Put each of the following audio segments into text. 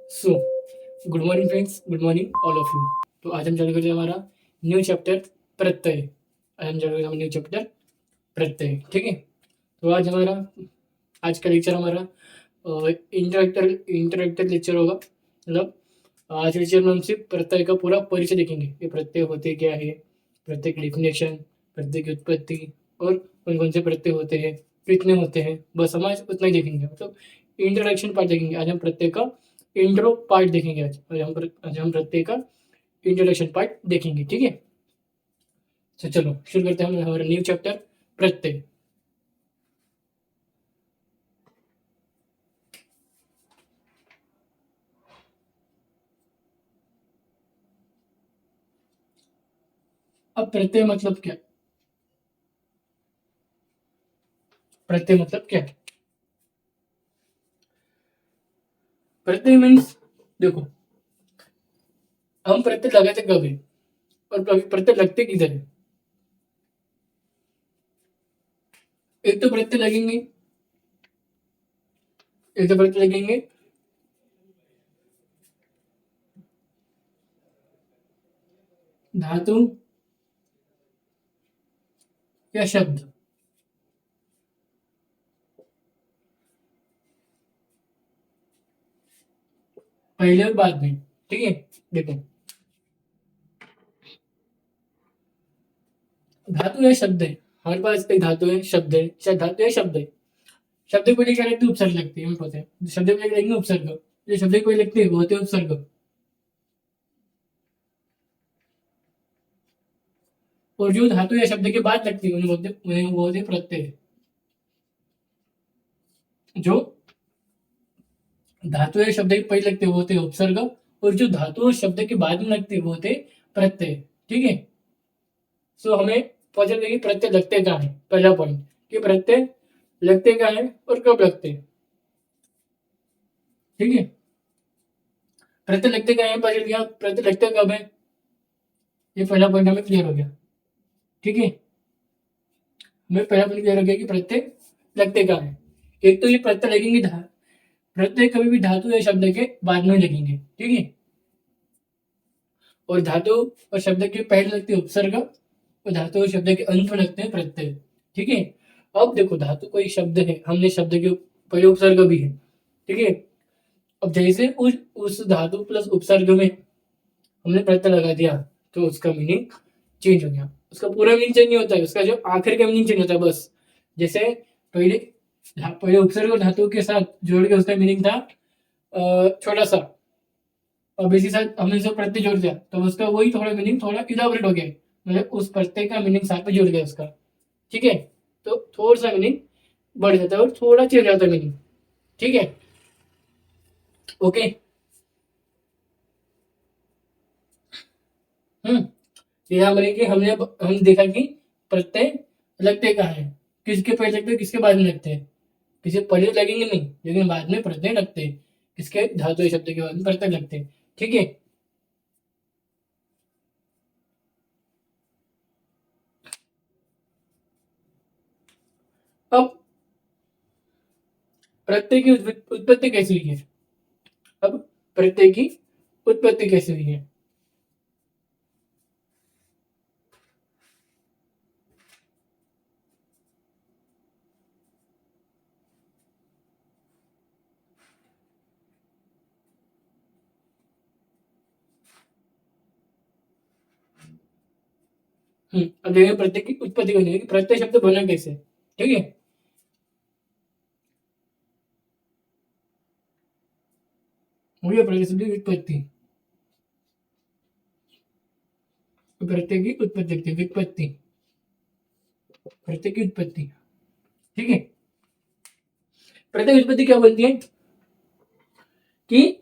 So good morning friends, good morning all of you. तो आज हम चालू करते हैं हमारा न्यू चैप्टर प्रत्यय। आज हम चालू करेंगे न्यू चैप्टर प्रत्यय। ठीक है। तो आज का लेक्चर हमारा इंटरेक्टर लेक्चर होगा। मतलब आज लेक्चर में हम सिर्फ प्रत्यय का पूरा परिचय देखेंगे। ये प्रत्यय होते क्या है, प्रत्यय की डेफिनेशन, प्रत्यय की उत्पत्ति और कौन कौन से प्रत्यय होते हैं, कितने होते हैं, बस हम आज उतना ही देखेंगे। मतलब इंट्रोडक्शन पार्ट देखेंगे। आज हम प्रत्यय का इंट्रो पार्ट देखेंगे। आज हम प्रत्यय का इंट्रोडक्शन पार्ट देखेंगे। ठीक है। तो चलो शुरू करते हैं हम हमारा न्यू चैप्टर प्रत्यय। अब प्रत्यय मतलब क्या? प्रत्यय मतलब क्या? प्रत्यय मीन्स, देखो, हम प्रत्यय लगाते कब है और प्रत्यय लगते किधर है। एक तो प्रत्यय लगेंगे, धातु या शब्द, पहले और बाद में। ठीक है। देखो, धातु है, शब्द है। हमारे पास एक धातु है, शब्द है। शायद धातु है, शब्द है। शब्द को लेकर लगती उपसर्ग लगती है, हमें पता है। शब्द को लेकर लगेंगे उपसर्ग। जो शब्द को लगते हैं वो होते हैं उपसर्ग। और जो धातु या शब्द के बाद लगती है उन्हें वो होते हैं प्रत्यय। जो धातु या शब्द के पहले लगते हैं वो होते हैं उपसर्ग। और जो धातु और शब्द के बाद में लगते हैं वो होते हैं प्रत्यय। ठीक है। सो हमें पता चल गया कि प्रत्यय लगते कहाँ है। पहला पॉइंट कि प्रत्यय लगते कहाँ है और कब लगते हैं। ठीक है। प्रत्यय लगते कहाँ है, पता चल गया। प्रत्यय लगते कब है, ये पहला पॉइंट हमें क्लियर हो गया। ठीक है। हमें पहला पॉइंट क्लियर हो गया कि प्रत्यय लगते कहाँ है। एक तो ये प्रत्यय लगेंगे प्रत्यय कभी भी धातु या शब्द के बाद में लगेंगे। ठीक है। और धातु और शब्द के पहले लगते हैं उपसर्ग और धातु और शब्द के अंत में लगते हैं प्रत्यय। ठीक है। अब देखो, धातु कोई शब्द है, हमने शब्द के पहले उपसर्ग भी है। ठीक है। अब जैसे उस धातु प्लस उपसर्ग में हमने प्रत्यय लगा दिया तो उसका मीनिंग चेंज हो गया। उसका पूरा मीनिंग चेंज नहीं होता है, उसका जो आखिर का मीनिंग चेंज होता है बस। जैसे पहले पहले उपसर्ग और धातु के साथ जोड़ के उसका मीनिंग था छोटा सा। अब इसी साथ हमने जो प्रत्यय जोड़ दिया तो उसका वही थोड़ा मीनिंग थोड़ा इलाबोरेट हो गया। मतलब उस प्रत्यय का मीनिंग साथ में जुड़ गया उसका। ठीक है। तो थोड़ा सा मीनिंग बढ़ जाता है और थोड़ा चेंज जाता है मीनिंग। ठीक है। ओके। हम्म। ये हमारे कि हम देखा कि प्रत्यय लगते कहाँ है, किसके पहले लगते हैं, किसके बाद में लगते हैं। किसी पहले लगेंगे नहीं, लेकिन बाद में प्रत्यय लगते हैं। किसके, धातु या शब्द के बाद में प्रत्यय लगते हैं। ठीक है। अब प्रत्यय की उत्पत्ति कैसे हुई है। अब प्रत्यय की उत्पत्ति कैसे हुई है। अब देखिए प्रत्यय की उत्पत्ति कैसे हुई, प्रत्यय शब्द बना कैसे। ठीक है। वही प्रत्यय शब्द की उत्पत्ति। प्रत्यय की उत्पत्ति देखते हैं, व्युत्पत्ति, प्रत्यय की उत्पत्ति। ठीक है। प्रत्यय की उत्पत्ति क्या बोलती है कि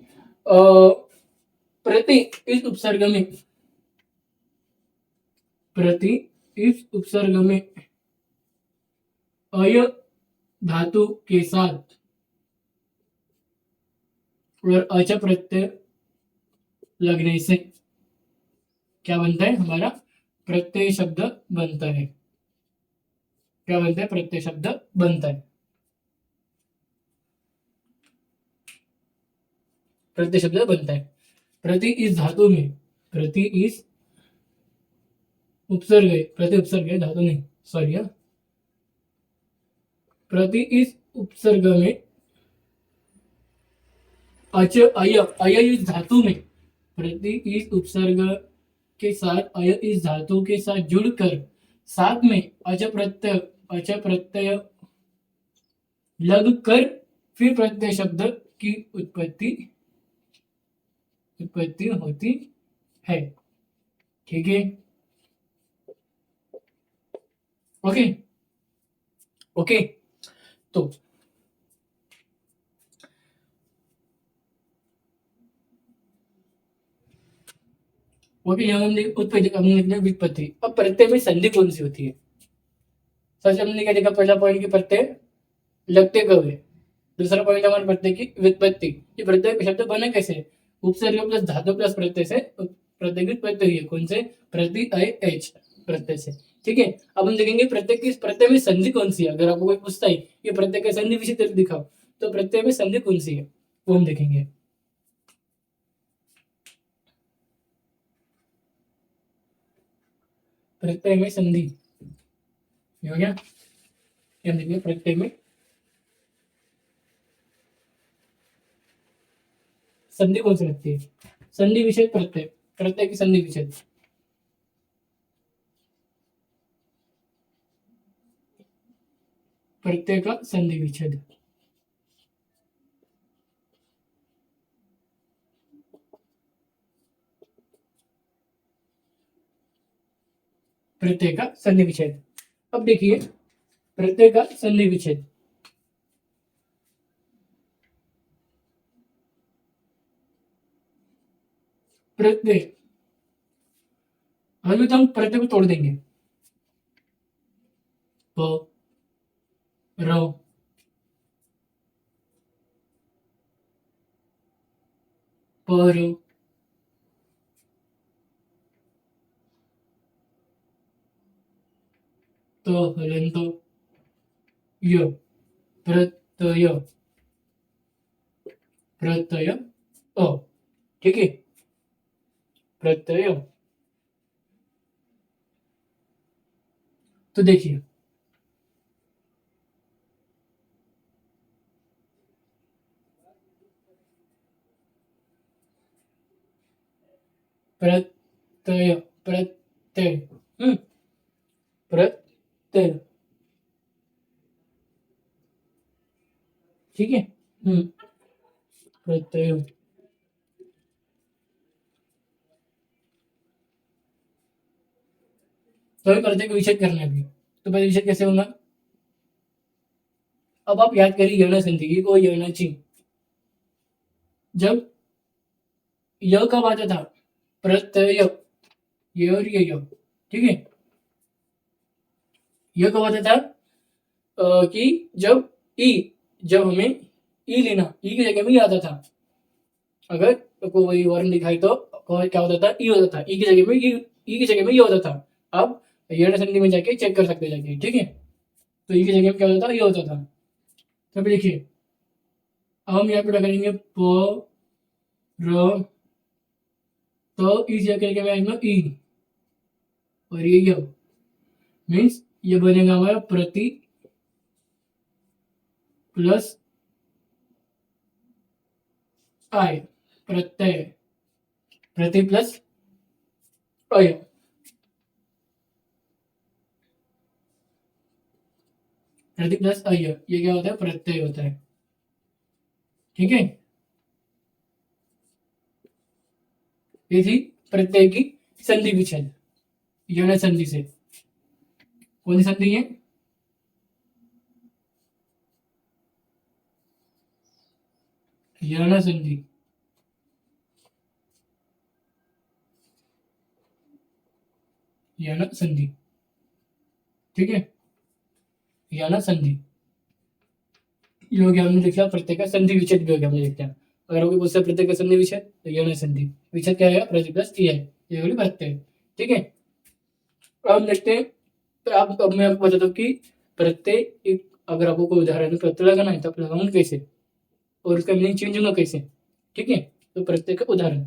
प्रति इस उपसर्ग में, प्रति इस उपसर्ग में अय धातु के साथ और अच प्रत्यय लगने से क्या बनता है, हमारा प्रत्यय शब्द बनता है। क्या बनता है, प्रत्यय शब्द बनता है। प्रत्यय शब्द बनता है। प्रति इस धातु में, प्रति इस उपसर्ग है, प्रति उपसर्ग है, धातु नहीं, सॉरी, प्रति इस उपसर्ग में अच अय, अय इस धातु में, प्रति इस उपसर्ग के साथ अय इस धातु के साथ जुड़कर साथ में अच प्रत्यय लग कर फिर प्रत्यय शब्द की उत्पत्ति होती है। ठीक है, ओके ओके। तो ओके, यहाँ हमने उत्पत्ति, हमने लिखना व्युत्पत्ति। अब प्रत्यय में संधि कौन सी होती है? सबसे हमने क्या देखा, पहला पॉइंट की प्रत्यय लगते कब है, दूसरा पॉइंट हमारे प्रत्यय की व्युत्पत्ति। ये प्रत्यय शब्द बने कैसे, उपसर्ग प्लस धातु प्लस प्रत्यय से प्रत्यय की उत्पत्ति हुई है। कौन से? प्रति अय एच प्रत्यय से। ठीक है, अब हम देखेंगे प्रत्यय की, प्रत्यय में संधि कौन सी है। अगर आपको कोई पूछता है ये प्रत्यय का संधि विशेष दिखाओ, तो प्रत्यय में संधि कौन सी है वो हम देखेंगे। प्रत्यय में संधि हो गया, हम देखेंगे प्रत्यय में संधि कौन सी लगती है। संधि विषय प्रत्यय, प्रत्यय की संधि विषय, प्रत्यय का संधि विच्छेद। प्रत्यय का संधि विच्छेद। अब देखिए प्रत्यय का संधि विच्छेद, प्रत्यय हमें तो हम प्रत्यय को तोड़ देंगे। प र पर तो हलंत य प्रत्यय प्रत्यय अ। ठीक है, प्रत्यय। तो देखिए प्रत्यय प्रत्यय प्रत्यय, ठीक है, प्रत्यय। तो अभी प्रत्यय को विच्छेद करना है अभी, तो पहले विच्छेद कैसे होगा। अब आप याद करिए यौन संधि को, यौनाची जब य कब आता था, प्रत्यय ये और ये य। ठीक है, यह कब आता था कि जब ई, जब हमें ई लेना, ई की जगह में ई आता था। अगर कोई वर्ण दिखाई तो क्या होता था, ई होता था, ई की जगह में ई की जगह में ये होता था। अब यौन संधि में जाके चेक कर सकते जाके। ठीक है, तो ई की जगह में क्या होता था, ये होता था। तो देखिए हम यहाँ पे लगाएंगे प र, तो इस जगह क्या आएगा ई, और ये य, मीन्स ये बनेगा हमारा प्रति प्लस आय, प्रत्यय, प्रति प्लस अय, प्रति प्लस अय, ये क्या होता है, प्रत्यय होता है। ठीक है, ये थी प्रत्यय की संधि विच्छेद यौन संधि से। कौन सी संधि है, यौन संधि। यौन संधि, ठीक है, यौन संधि ये हो गया, हमने देख लिया। प्रत्यय का संधि विच्छेद भी हो गया, हमने देख लिया। अगर कोई पूछता है प्रत्यय का संधि विच्छेद, तो यौन संधि विच्छेद क्या है, प्रति प्लस ई है, ये होगी प्रत्यय। ठीक है, अब देखते हैं। तो अब मैं आपको बताता हूँ कि प्रत्यय एक, अगर आपको कोई उदाहरण प्रत्यय लगाना है तो आप लगाऊंगा कैसे और उसका मीनिंग चेंज होगा कैसे। ठीक है, तो प्रत्यय का उदाहरण,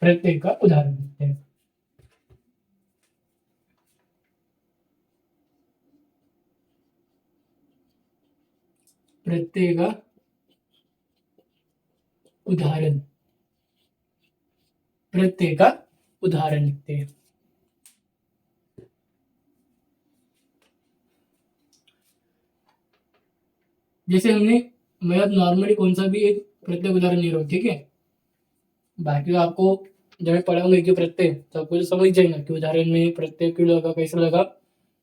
प्रत्यय का उदाहरण लिखते हैं। प्रत्यय का उदाहरण, प्रत्यय का उदाहरण लिखते हैं। जैसे हमने, मैं अब नॉर्मली कौन सा भी एक प्रत्यय उदाहरण ले रहा हूँ, ठीक है। बाकी आपको जब मैं पढ़ाऊंगा कि प्रत्यय, तो आपको तो समझ जाएगा कि उदाहरण में प्रत्यय क्यों लगा, कैसे लगा।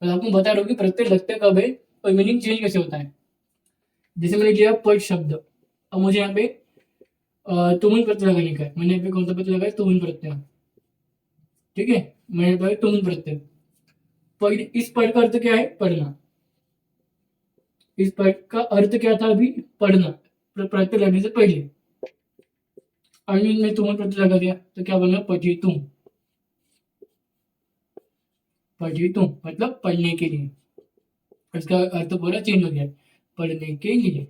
मैं आपको बता रहा हूँ कि प्रत्यय लगते कब है और मीनिंग चेंज कैसे होता है। जैसे मैंने लिया पद शब्द, अब मुझे यहाँ पे तुमुन प्रत्यय लगाने का है। मैंने यहाँ पे कौन सा प्रत्यय लगाया, तुमुन प्रत्यय, ठीक है। मैंने लगाया तुमुन प्रत्यय। पद, इस पद का अर्थ क्या है, पढ़ना। इस पद का अर्थ क्या था अभी, पढ़ना, प्रत्यय लगने से पहले। अभी मैं तुमुन प्रत्यय लगा दिया तो क्या बनेगा, पठितुम। पठितुम मतलब पढ़ने के लिए, इसका अर्थ पूरा चेंज हो गया, पढ़ने के लिए।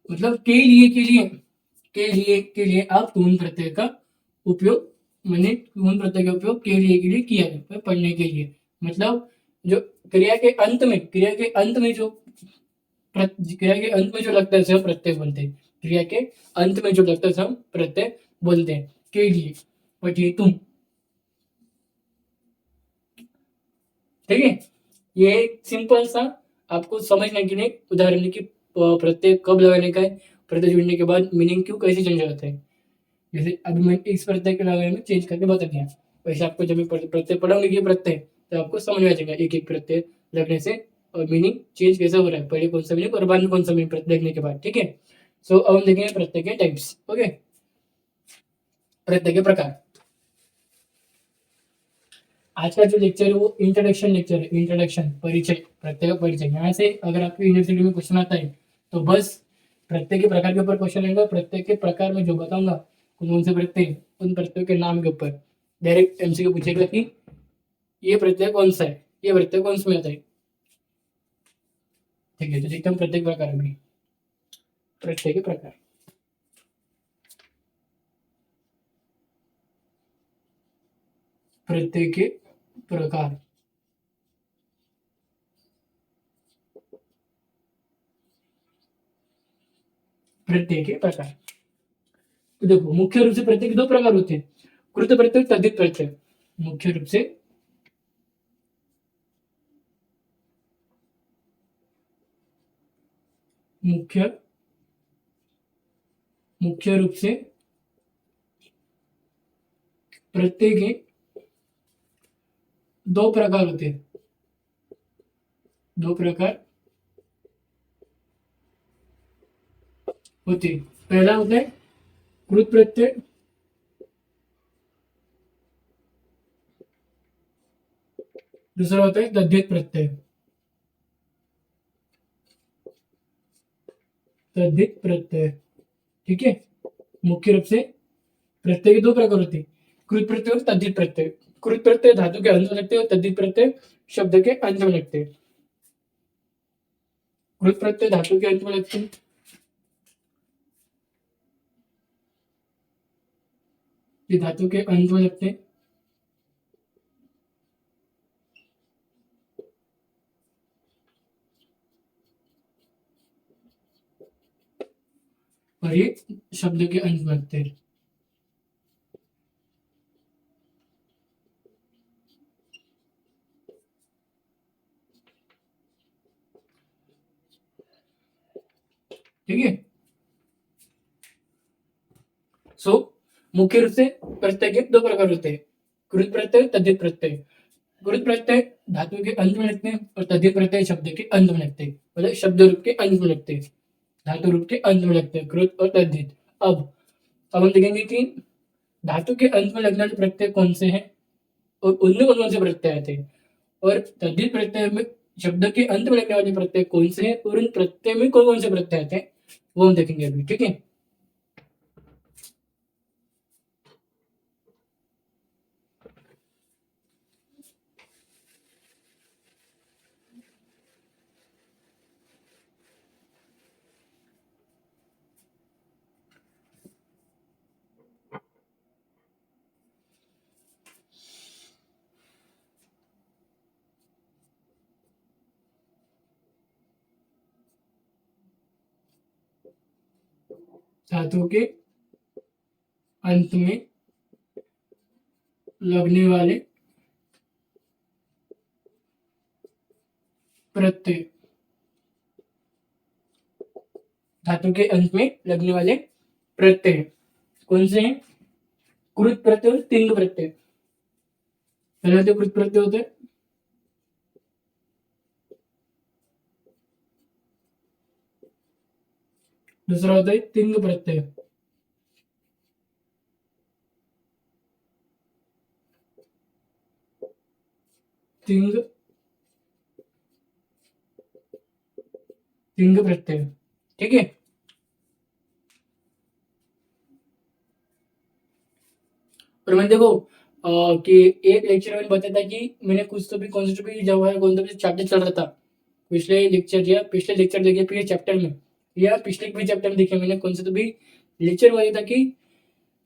मतलब के लिए आप तुम प्रत्यय का उपयोग, मैंने तुम प्रत्यय का उपयोग के लिए किया है, पढ़ने के लिए। मतलब जो क्रिया के अंत में, क्रिया के अंत में जो लगता है उसे हम प्रत्यय बोलते हैं। क्रिया के अंत में जो लगता है उसे हम प्रत्यय बोलते हैं, के लिए, पढ़िए तुम, ठीक है। ये एक सिंपल सा आपको समझने के लिए उदाहरण है कि प्रत्यय कब लगाने का है, प्रत्यय जुड़ने के बाद मीनिंग क्यों कैसे चेंज हो जाता है। जैसे अभी मैं इस प्रत्यय के लगाने में चेंज करके बता दिया, वैसे आपको जब मैं प्रत्यय पढ़ाऊंगी ये प्रत्यय, तो आपको समझ में आ जाएगा एक एक प्रत्यय लगने से और मीनिंग चेंज कैसे हो रहा है, पहले कौन सा मीनिंग और बाद में कौन सा मीनिंग प्रत्यय देखने के बाद, ठीक है। सो अब हम देखेंगे प्रत्यय के टाइप्स, ओके। प्रत्यय के प्रकार। आज का जो लेक्चर है वो इंट्रोडक्शन लेक्चर है, इंट्रोडक्शन, परिचय, प्रत्यय का परिचय। यहाँ से अगर आपकी यूनिवर्सिटी में क्वेश्चन आता है तो बस प्रत्यय के प्रकार के ऊपर क्वेश्चन रहेगा। प्रत्यय के प्रकार में जो बताऊंगा कौन से प्रत्यय, उन प्रत्ययों के नाम के ऊपर डायरेक्ट एमसीक्यू पूछेगा कि ये प्रत्यय कौन सा है, ये प्रत्यय कौन सा में आता है, ठीक है। तो देखते हम प्रत्येक प्रकार में, प्रत्यय के प्रकार। प्रत्यय के प्रकार, प्रत्यय के प्रकार। तो देखो मुख्य रूप से प्रत्यय के दो प्रकार होते हैं, कृत प्रत्यय, तद्धित प्रत्यय। मुख्य रूप से मुख्य मुख्य रूप से प्रत्यय के दो प्रकार होते हैं, दो प्रकार होते हैं। पहला होता है कृत प्रत्यय, दूसरा होता है तद्धित प्रत्यय। तद्धित प्रत्यय, ठीक है। मुख्य रूप से प्रत्यय के दो प्रकार होते हैं, कृत प्रत्यय और तद्धित प्रत्यय। कृत प्रत्यय धातु के अंत में लगते हैं और तद्धित प्रत्यय शब्द के अंत में लगते हैं। कृत प्रत्यय धातु के अंत में लगते हैं, ये धातु के अंत में लगते हैं, और ये शब्द के अंत में लगते हैं, ठीक है। सो मुख्य रूप से प्रत्यय के दो प्रकार होते हैं, कृत प्रत्यय, तद्धित प्रत्यय। कृत प्रत्यय धातु के अंत में लगते हैं और तद्धित प्रत्यय शब्द के अंत में लगते हैं, मतलब शब्द रूप के अंत में लगते हैं, धातु रूप के अंत में लगते हैं, कृत और तद्धित। अब हम देखेंगे कि धातु के अंत में लगने वाले प्रत्यय कौन से हैं और उनमें कौन कौन से प्रत्यय आते हैं, और तद्धित प्रत्यय में शब्द के अंत में लगने वाले प्रत्यय कौन से हैं और उन प्रत्यय में कौन कौन से प्रत्यय आते हैं, वो हम देखेंगे अभी, ठीक है। धातु के अंत में लगने वाले प्रत्यय, धातु के अंत में लगने वाले प्रत्यय कौन से हैं? कृत प्रत्यय और तिंग प्रत्यय। पहले तो कृत प्रत्यय होते हैं, दूसरा होता है तिंग प्रत्यय। तिंग तिंग प्रत्यय, ठीक है। और मैंने देखो कि एक लेक्चर में बताया था कि मैंने कुछ तो भी कॉन्सेप्ट भी जो है कौन सा भी चैप्टर चल रहा था, पिछले लेक्चर देखे पिछले चैप्टर में या पिछले भी चैप्टर में देखे मैंने कौन सा तो भी लेक्चर बताया था कि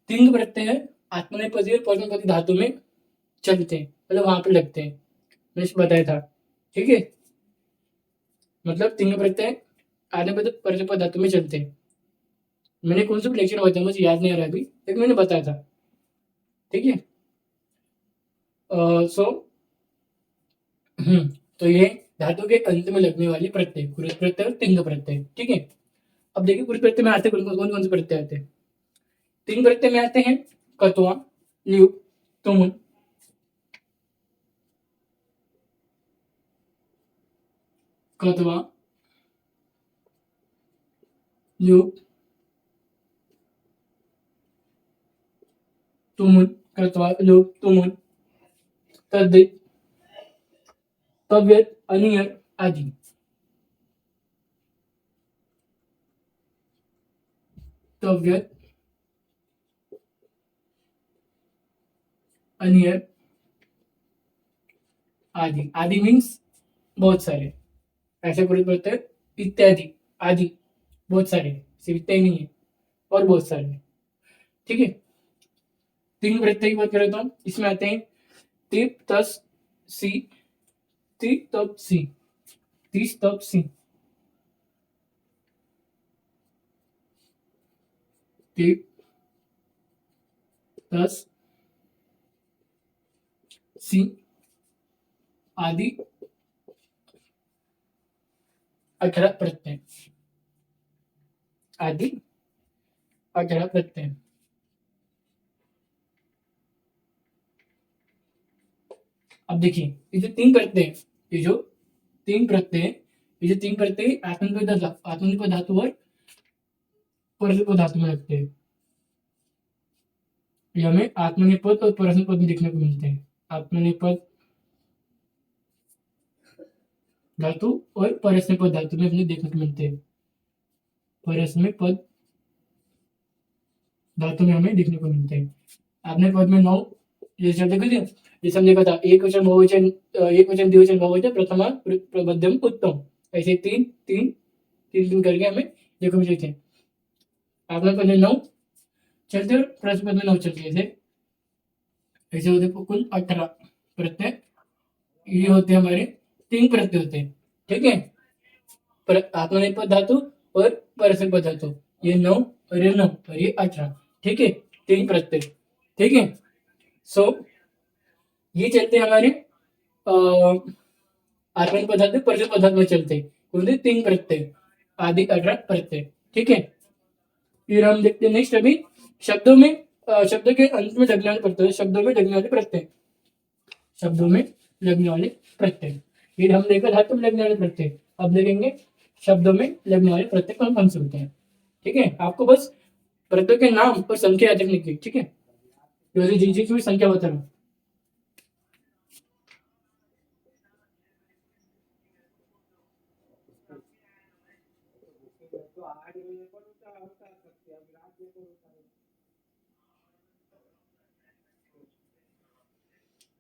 तिंग प्रत्यय आत्मनेपदी और परस्मैपदी धातु में चलते हैं, मतलब वहां पे लगते हैं, मैंने बताया था, ठीक है। मतलब तिंग प्रत्यय आत्मनेपदी परस्मैपदी धातु में चलते हैं। मैंने कौन सा भी लेक्चर बताया मुझे याद नहीं आ रहा अभी, लेकिन मैंने बताया था, ठीक है। सो तो ये धातु के अंत में लगने वाली प्रत्यय कुरुत प्रत्यय और तिंग प्रत्यय, ठीक है। अब देखिए कुरुत प्रत्यय में आते कौन कौन से प्रत्यय आते हैं। तिंग प्रत्यय में आते हैं कत्वा, ल्युप, तुमुन, कत्वा, ल्युप, तुमुन, कत्वा, ल्युप, तुमुन, तद्धित, तव्यत, अनियत आदि। तव्यत, अनियत आदि। आदि मीन्स बहुत सारे, ऐसे कुरुत प्रत्यय इत्यादि आदि बहुत सारे, सिर्फ इतने ही नहीं है और बहुत सारे, ठीक है। तिंग प्रत्यय की बात करें तो हम इसमें आते हैं तिप तस सी, ति तप सी, तीस तप सी, तिप तस सी आदि 18 प्रत्यय, आदि 18 प्रत्यय। अब देखिए ये जो तीन प्रत्यय, ये जो तीन प्रत्यय ये जो तीन प्रत्यय आत्मनिपद धातु और परस्मैपद धातु में लगते हैं। ये हमें आत्मनिपद और परस्मैपद में देखने को मिलते हैं। आत्मनिपद धातु और परस्मैपद धातु में हमें देखने को मिलते हैं। परस्मैपद धातु में हमें देखने को मिलते हैं। आपने पद में 9 जैसे देखो थे, जैसे हमने कहा था एक वचन बहुवचन, एक वचन द्विवचन बहुवचन प्रथमा मध्यम उत्तम, ऐसे तीन तीन तीन तीन करके हमें देखो मिलते थे। आपने पद में 9 चलते और प्रश्न पद में 9 चलते थे, ऐसे होते कुल 18 प्रत्यय। ये होते हमारे तीन प्रत्यय होते हैं, ठीक है। आत्मनेपद धातु और परस्मैपद धातु, ये 9 और ये 9 और ये 18, ठीक है। तीन प्रत्यय, ठीक है। सो ये चलते हमारे आत्मन पदार्थ में परिचय पदार्थ में चलते हैं, कौन तीन प्रत्यय आदि 18 प्रत्यय, ठीक है। फिर हम देखते हैं नेक्स्ट अभी शब्दों में, शब्द के अंत में लगने वाले प्रत्यय, शब्दों में लगने वाले प्रत्यय, शब्दों में लगने वाले प्रत्यय। फिर हम देखा धातु में लगने वाले प्रत्यय, अब देखेंगे शब्दों में लगने वाले प्रत्यय कौन कौन से होते हैं, ठीक है। आपको बस प्रत्यय के नाम और संख्या याद रखने की, ठीक है, जिन चीज की संख्या बता रहा हूँ।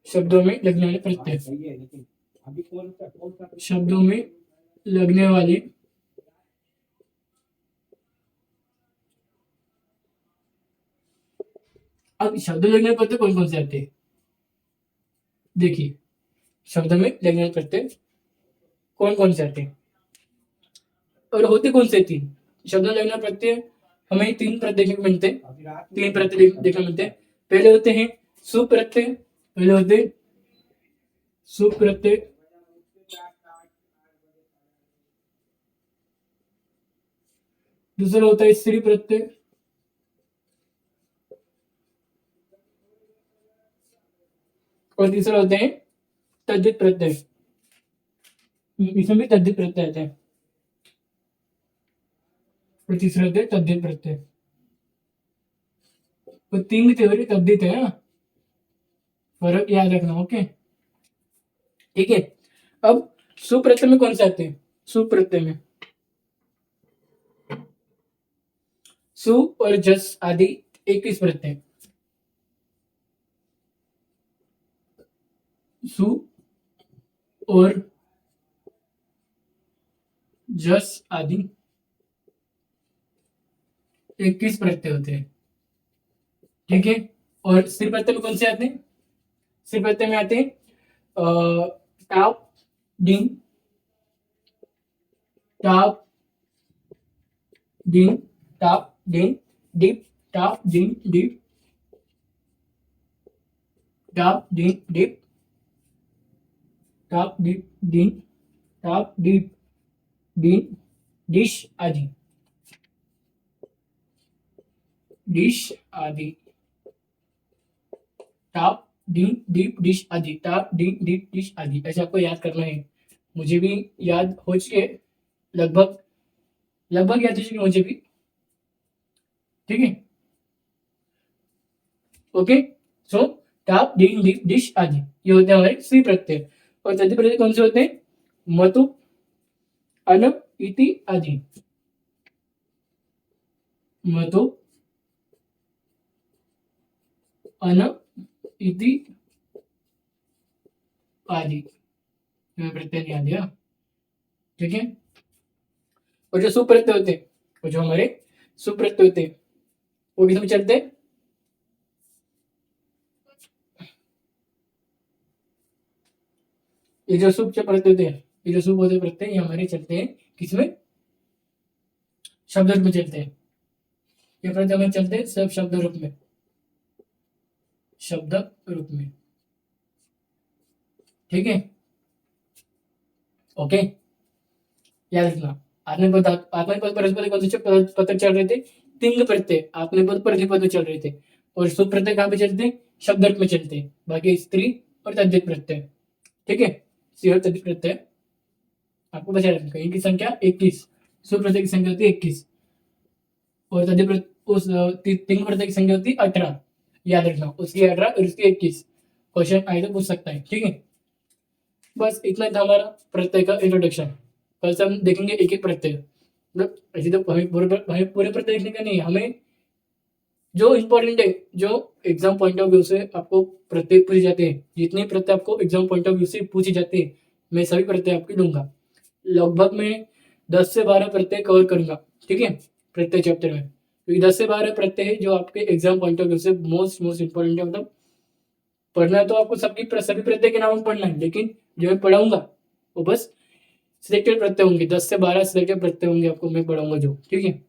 शब्दों में लगने वाले प्रत्यय, शब्दों में लगने वाले अब शब्द लगने वाले प्रत्यय कौन कौन से आते हैं, देखिए शब्द में लगने वाले प्रत्यय कौन कौन से आते हैं और होते कौन से तीन शब्द में लगने वाले प्रत्यय हमें तीन प्रत्यय देखने को मिलते हैं, तीन प्रत्यय देखने को मिलते हैं। पहले होते हैं सुप्रत्यय, पहले होते हैं सुप्रत्यय, दूसरा होता है स्त्री प्रत्यय, और तीसरा होते हैं तद्धित प्रत्यय। इसमें भी तद्धित प्रत्यय आते हैं, और तीसरा होते हैं तद्धित प्रत्यय। तो तीन थ्योरी तद्धित है ना, फर्क याद रखना। ओके, ठीक है। अब सुप्रत्यय में कौन से आते हैं? सुप्रत्यय में सु और जस आदि 21 प्रत्यय, सु और जस आदि 21 प्रत्यय होते हैं, ठीक है। और स्त्री प्रत्यय में कौन से आते हैं? स्त्री प्रत्यय में आते हैं टाप, डिंग, टाप, डिंग, टाप, डिंग, डिप, टाप, डिंग, डिप, टाप, डिंग, डिप, टाप, डिप, डिंग, टाप, डिप, डिंग, डिश आदि, डिश आदि, टाप, डिंग, डीप, डिश आदि, टाप, डिंग, डीप, डिश आदि, ऐसे आपको याद करना है। मुझे भी याद हो चुके, लगभग लगभग याद हो चुके मुझे भी, ठीक है। ओके, सो टाप, डिंग, डीप, डिश आदि ये होते हैं हमारे स्त्री प्रत्यय। और तद्धित प्रत्यय कौन से होते हैं? मतु, अन, इति आदि, मतु, अन, इति आदि प्रत्यय नहीं आ दिया, ठीक है। और जो सुप्रत्यय होते हैं, और जो हमारे सुप्रत्यय होते हैं वो किसमें चलते हैं? ये जो सुप प्रत्यय होते हैं, ये जो सुप होते प्रत्यय ये हमारे चलते हैं किसमें? शब्द रूप में चलते हैं। ये प्रत्यय हमारे चलते हैं सब शब्द रूप में, शब्द रूप में, ठीक है। ओके, याद रखना। आत्मनेपद परस्पर कौन से पद चल रहे थे? तिंग प्रत्यय आत्मनेपद प्रतिपद चल रहे थे। और सुप प्रत्यय कहाँ पे चलते हैं? शब्द रूप में चलते हैं। बाकी स्त्री और तद्धित प्रत्यय, ठीक है। स्त्री और तद्धित प्रत्यय आपको बचा रखना। इनकी संख्या 21, सुप प्रत्यय की संख्या होती है 21, और तद्धित उस तिंग प्रत्यय की संख्या होती है 18। याद रखना, उसकी 18 और उसकी 21। क्वेश्चन आए तो पूछ सकता है, ठीक है। बस इतना था हमारा प्रत्यय का इंट्रोडक्शन। कल से हम देखेंगे एक एक प्रत्यय। मतलब ऐसे तो हमें पूरे प्रत्यय देखने का नहीं है, हमें जो इंपॉर्टेंट है, जो एग्जाम पॉइंट ऑफ व्यू से आपको प्रत्यय पूछे जाते हैं, जितने प्रत्यय आपको एग्जाम पॉइंट ऑफ व्यू से पूछे जाते हैं, मैं सभी प्रत्यय आपको दूंगा। लगभग मैं 10 से 12 प्रत्यय कवर करूंगा, ठीक है, प्रत्यय चैप्टर में। क्योंकि 10 से 12 प्रत्यय है जो आपके एग्जाम पॉइंट ऑफ व्यू से मोस्ट मोस्ट इंपॉर्टेंट है। मतलब पढ़ना तो आपको सभी प्रत्यय के नाम पढ़ना है, लेकिन जो मैं पढ़ाऊंगा वो बस सिलेक्टेड प्रत्यय होंगे। 10 से 12 सिलेक्टेड प्रत्यय होंगे आपको मैं पढ़ाऊंगा जो, ठीक है।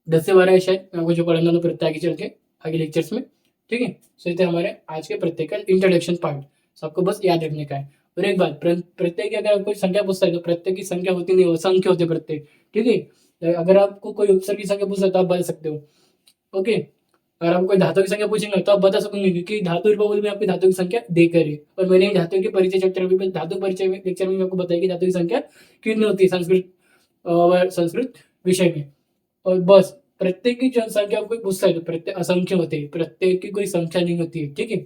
10 से 12 है शायद मैं आपको जो पढ़ाना तो प्रत्यय आगे चल के आगे लेक्चर्स में, ठीक है। सो ये हमारे आज के प्रत्यय का इंट्रोडक्शन पार्ट, सबको बस याद रखने का है। और एक बात, प्रत्यय की अगर कोई संख्या पूछता है तो प्रत्यय की संख्या होती नहीं, असंख्य होते प्रत्यय, ठीक है। अगर आपको कोई उपसर्ग की संख्या पूछता है तो आप बता सकते हो, ओके। अगर आपको कोई धातु की संख्या पूछेंगे तो आप बता सकेंगे, क्योंकि धातु रूपावली में आपकी धातु की संख्या देकर है। और मैंने धातु के परिचय चैप्टर में, धातु परिचय में लेक्चर में आपको बताया कि धातु की संख्या कितनी होती है संस्कृत विषय में। और बस प्रत्येक की संख्या कोई पूछता है तो प्रत्यय असंख्य होते हैं, प्रत्येक की कोई संख्या नहीं होती है, ठीक है।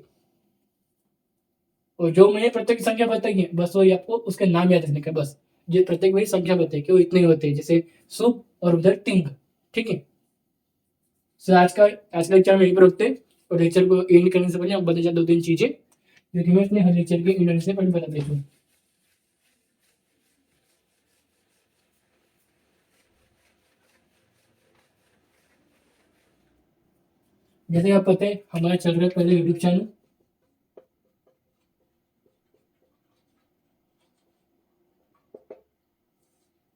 और जो मैंने प्रत्येक की संख्या बताई है बस वही आपको उसके नाम याद रखने का, बस ये प्रत्येक वही संख्या बताई कि वो इतने होते हैं, जैसे सुप और उधर तिंग, ठीक है। सो आज का लेक्चर में यहीं पर रुकते हैं। और लेक्चर को एंड करने से पहले आप बता दो तीन चीजें जो कि मैं अपने हर लेक्चर के एंड से पहले बता देता हूँ। जैसे आप पता है हमारा चल रहा है पहले YouTube channel,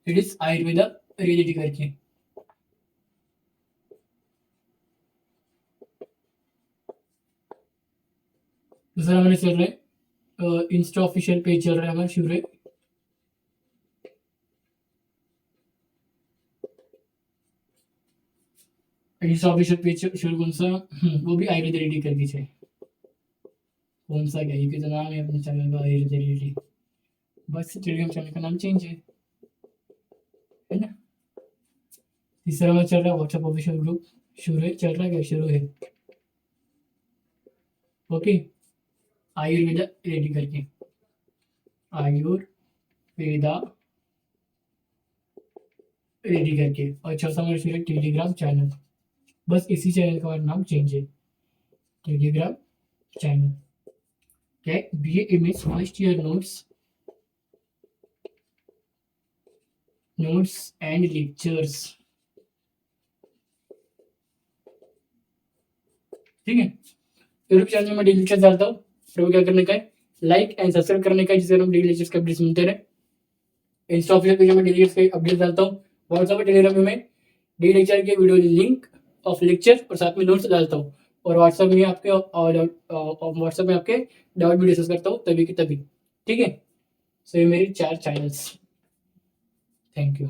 it is Ayurveda reality करके, दूसरा हमारे चल रहा है इंस्टा ऑफिशियल पेज चल रहा है हमारा Shivre. Insta official page Shivre कौन सा वो भी आयुर्वेद रेडी करके छे कौन सा क्या ये तो नाम है अपने चैनल का आयुर्वेद रेडी। बस टेलीग्राम चैनल का नाम चेंज है ना। तीसरा हमारा चल रहा है व्हाट्सएप ऑफिशियल ग्रुप शिवरे चल रहा है क्या शुरू है। ओके आयुर्वेदा रेडी करके आयुर्वेदा रेडी करके। और चौथा हमारा शुरू है टेलीग्राम चैनल। बस इसी चैनल का नाम चेंज है टेलीग्राम चैनल। क्या BA image first year notes and lectures. ठीक है यूट्यूब चैनल में डेली लेक्चर डालता हूँ। तो क्या करने का है लाइक एंड सब्सक्राइब करने का है जिससे हम डेली लेक्चर्स के अपडेट्स मिलते रहे। इंस्टा ऑफिशियल पेज में डेली लेक्चर्स के अपडेट डालता हूँ। व्हाट्सएप टेलीग्राम में डेली लेक्चर के वीडियो लिंक ऑफ लेक्चर और साथ में नोट्स डालता हूँ। और व्हाट्सएप में आपके डाउट भी डिस्कस करता हूँ तभी की तभी। ठीक है सो ये मेरी 4 चैनल्स। Thank you.